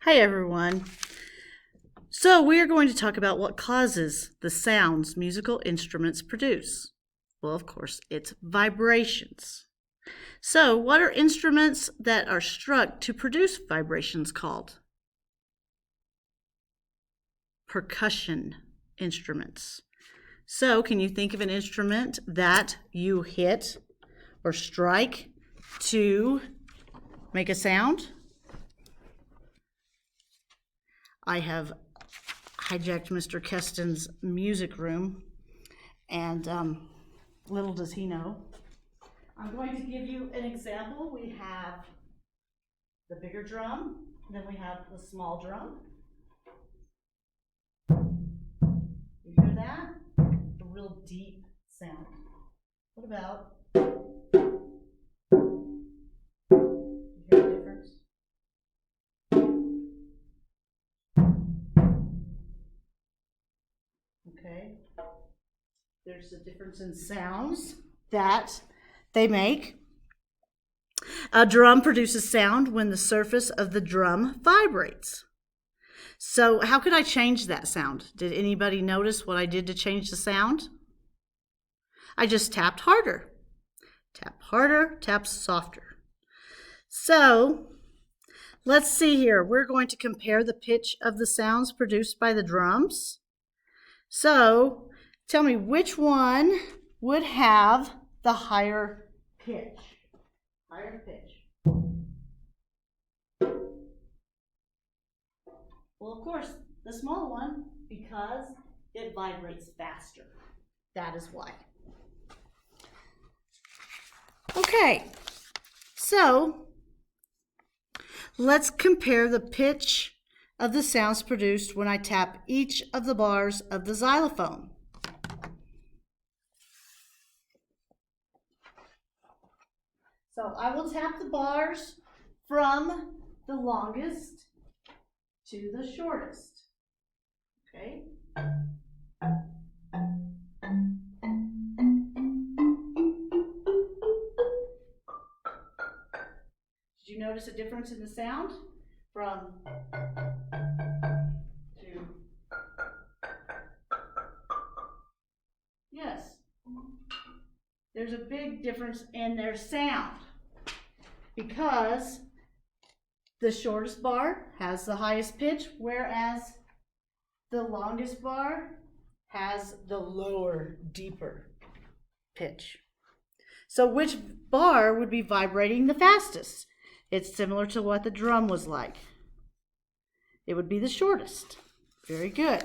Hi everyone. So we are going to talk about what causes the sounds musical instruments produce. Well, of course, it's vibrations. So what are instruments that are struck to produce vibrations called? Percussion instruments. So can you think of an instrument that you hit or strike to make a sound? I have hijacked Mr. Keston's music room, and little does he know. I'm going to give you an example. We have the bigger drum, then we have the small drum. You hear that? A real deep sound. What about, you hear the difference? Okay. There's a difference in sounds that they make. A drum produces sound when the surface of the drum vibrates. So how could I change that sound? Did anybody notice what I did to change the sound? I just tapped harder. Tap harder, tap softer. So let's see here. We're going to compare the pitch of the sounds produced by the drums. So tell me, which one would have the higher pitch? Higher pitch. Well, of course, the small one, because it vibrates faster. That is why. Okay, so let's compare the pitch of the sounds produced when I tap each of the bars of the xylophone. So I will tap the bars from the longest to the shortest. Okay? Did you notice a difference in the sound from to? Yes. There's a big difference in their sound because the shortest bar has the highest pitch, whereas the longest bar has the lower, deeper pitch. So which bar would be vibrating the fastest? It's similar to what the drum was like. It would be the shortest. Very good.